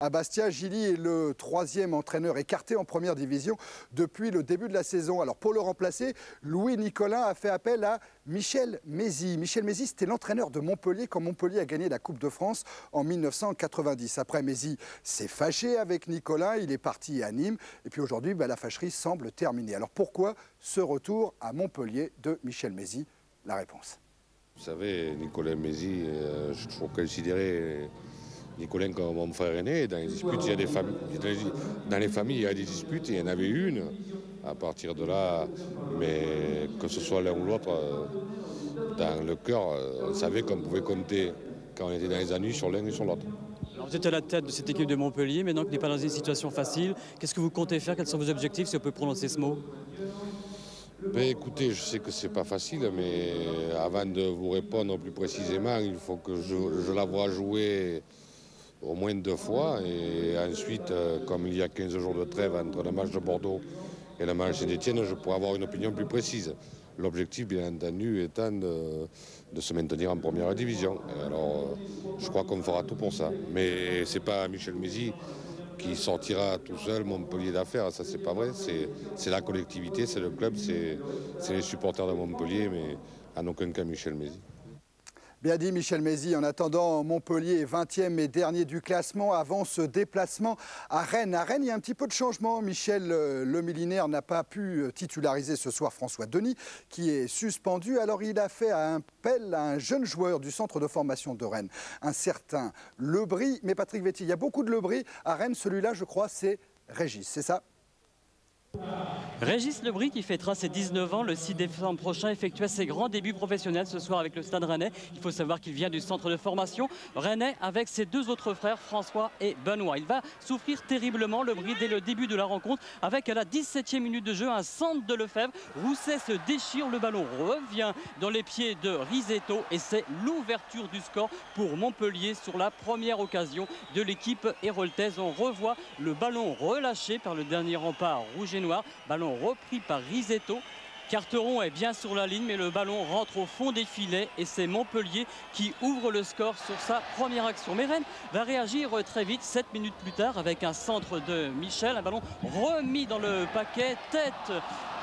À Bastia, Gilly est le troisième entraîneur écarté en première division depuis le début de la saison. Alors pour le remplacer, Louis Nicolin a fait appel à Michel Mézy. Michel Mézy, c'était l'entraîneur de Montpellier quand Montpellier a gagné la Coupe de France en 1990. Après, Mézy s'est fâché avec Nicolin, il est parti à Nîmes. Et puis aujourd'hui, la fâcherie semble terminée. Alors pourquoi ce retour à Montpellier de Michel Mézy? La réponse. Vous savez, Nicolas Mézy, je trouve considéré Nicolas comme mon frère aîné. Dans les disputes, il y a des familles. Dans les familles, il y a des disputes, il y en avait une. À partir de là, mais que ce soit l'un ou l'autre, dans le cœur, on savait qu'on pouvait compter quand on était dans les ennuis sur l'un et sur l'autre. Alors vous êtes à la tête de cette équipe de Montpellier, maintenant qui n'est pas dans une situation facile. Qu'est-ce que vous comptez faire? Quels sont vos objectifs, si on peut prononcer ce mot? Écoutez, je sais que c'est pas facile, mais avant de vous répondre plus précisément, il faut que je la voie jouer au moins 2 fois. Et ensuite, comme il y a 15 jours de trêve entre le match de Bordeaux et le match Saint-Étienne, je pourrai avoir une opinion plus précise. L'objectif, bien entendu, étant de se maintenir en première division. Et alors, je crois qu'on fera tout pour ça. Mais c'est pas Michel Mézy qui sortira tout seul Montpellier d'affaires, ça c'est pas vrai, c'est la collectivité, c'est le club, c'est les supporters de Montpellier, mais en aucun cas Michel Mézy. Bien dit Michel Mézy. En attendant, Montpellier est 20e et dernier du classement avant ce déplacement à Rennes. À Rennes, il y a un petit peu de changement. Michel Le Milinaire n'a pas pu titulariser ce soir François Denis, qui est suspendu. Alors il a fait un appel à un jeune joueur du centre de formation de Rennes, un certain Lebris. Mais Patrick Vetty, il y a beaucoup de Lebris à Rennes. Celui-là, je crois, c'est Régis, c'est ça? Régis Lebris, qui fêtera ses 19 ans le 6 décembre prochain, effectua ses grands débuts professionnels ce soir avec le Stade Rennais. Il faut savoir qu'il vient du centre de formation Rennais avec ses 2 autres frères, François et Benoît. Il va souffrir terriblement, Lebris, dès le début de la rencontre, avec à la 17e minute de jeu un centre de Lefebvre. Rousset se déchire, le ballon revient dans les pieds de Risetto et c'est l'ouverture du score pour Montpellier sur la première occasion de l'équipe héroltaise. On revoit le ballon relâché par le dernier rempart rouge et noir, ballon repris par Risetto. Carteron est bien sur la ligne, mais le ballon rentre au fond des filets et c'est Montpellier qui ouvre le score sur sa première action. Mais Rennes va réagir très vite, 7 minutes plus tard, avec un centre de Michel, un ballon remis dans le paquet, tête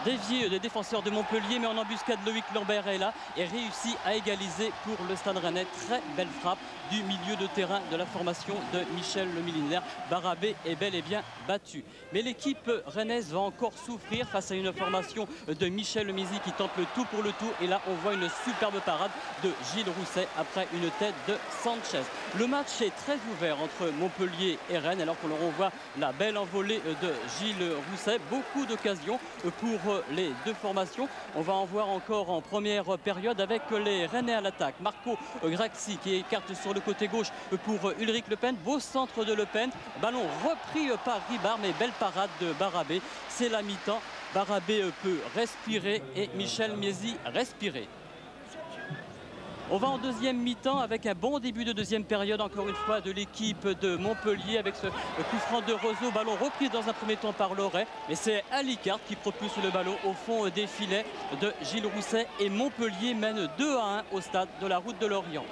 dévié des défenseurs de Montpellier, mais en embuscade Loïc Lambert est là et réussit à égaliser pour le Stade Rennais. Très belle frappe du milieu de terrain de la formation de Michel Le Milinaire. Barabé est bel et bien battu. Mais l'équipe rennaise va encore souffrir face à une formation de Michel Le Mézy qui tente le tout pour le tout. Et là, on voit une superbe parade de Gilles Rousset après une tête de Sanchez. Le match est très ouvert entre Montpellier et Rennes, alors que l'on revoit la belle envolée de Gilles Rousset. Beaucoup d'occasions pour les 2 formations. On va en voir encore en première période avec les Rennais à l'attaque. Marco Graxi qui écarte sur le côté gauche pour Ulrich Le Pen. Beau centre de Le Pen. Ballon repris par Ribard, mais belle parade de Barabé. C'est la mi-temps. Barabé peut respirer et Michel Mézy respirer. On va en deuxième mi-temps avec un bon début de deuxième période, encore une fois, de l'équipe de Montpellier avec ce coup franc de Roseau. Ballon repris dans un premier temps par Loret. Mais c'est Alicard qui propulse le ballon au fond des filets de Gilles Rousset. Et Montpellier mène 2-1 au stade de la Route de Lorient.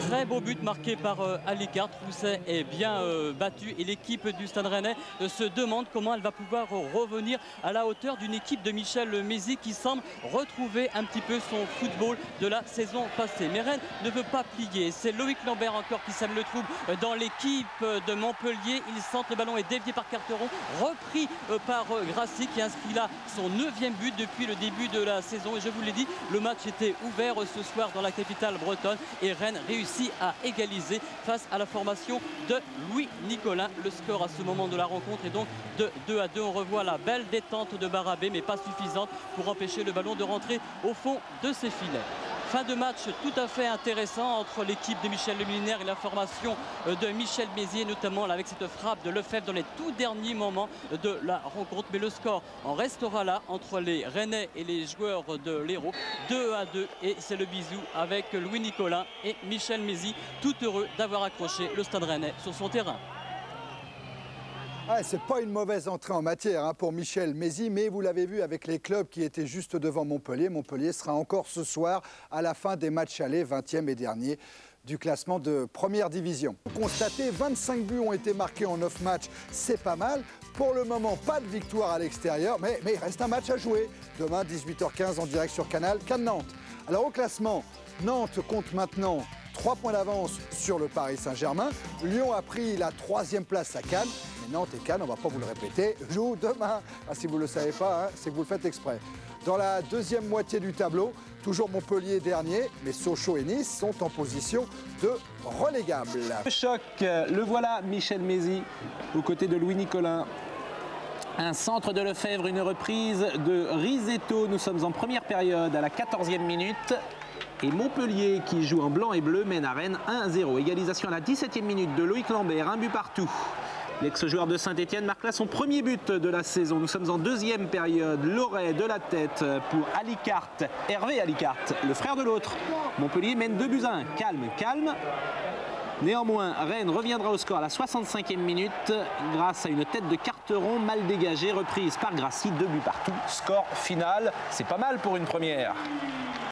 Très beau but marqué par Alicard. Rousset est bien battu et l'équipe du Stade Rennais se demande comment elle va pouvoir revenir à la hauteur d'une équipe de Michel Mézy qui semble retrouver un petit peu son football de la saison passée. Mais Rennes ne veut pas plier. C'est Loïc Lambert encore qui sème le trouble dans l'équipe de Montpellier. Il sent le ballon est dévié par Carteron, repris par Grassi qui inscrit là son 9e but depuis le début de la saison. Et je vous l'ai dit, le match était ouvert ce soir dans la capitale bretonne et Rennes réussit à égaliser face à la formation de Louis Nicolin. Le score à ce moment de la rencontre est donc de 2-2. On revoit la belle détente de Barabé, mais pas suffisante pour empêcher le ballon de rentrer au fond de ses filets. Fin de match tout à fait intéressant entre l'équipe de Michel Le Milinaire et la formation de Michel Mézy, notamment là, avec cette frappe de Lefebvre dans les tout derniers moments de la rencontre. Mais le score en restera là entre les Rennais et les joueurs de l'Hérault. 2-2 et c'est le bisou avec Louis Nicolin et Michel Mézy, tout heureux d'avoir accroché le Stade Rennais sur son terrain. Ah, c'est pas une mauvaise entrée en matière pour Michel Mézy, mais vous l'avez vu avec les clubs qui étaient juste devant Montpellier. Montpellier sera encore ce soir à la fin des matchs allés, 20e et dernier du classement de première division. Constatez, 25 buts ont été marqués en 9 matchs, c'est pas mal. Pour le moment, pas de victoire à l'extérieur, mais il reste un match à jouer. Demain, 18h15 en direct sur Canal, Cannes-Nantes. Alors au classement, Nantes compte maintenant 3 points d'avance sur le Paris Saint-Germain. Lyon a pris la 3e place à Cannes. Mais Nantes et Cannes, on ne va pas vous le répéter, jouent demain. Ah, si vous ne le savez pas, c'est que vous le faites exprès. Dans la deuxième moitié du tableau, toujours Montpellier dernier, mais Sochaux et Nice sont en position de relégables. Le choc, le voilà, Michel Mézy, aux côtés de Louis Nicolin. Un centre de Lefebvre, une reprise de Risetto. Nous sommes en première période à la 14e minute. Et Montpellier, qui joue en blanc et bleu, mène à Rennes 1-0. Égalisation à la 17e minute de Loïc Lambert, un but partout. L'ex-joueur de Saint-Etienne marque là son premier but de la saison. Nous sommes en deuxième période. Loret de la tête pour Alicart, Hervé Alicart, le frère de l'autre. Montpellier mène 2-1. Calme, calme. Néanmoins, Rennes reviendra au score à la 65e minute grâce à une tête de Carteron mal dégagée, reprise par Grassi, 2 buts partout. Score final, c'est pas mal pour une première.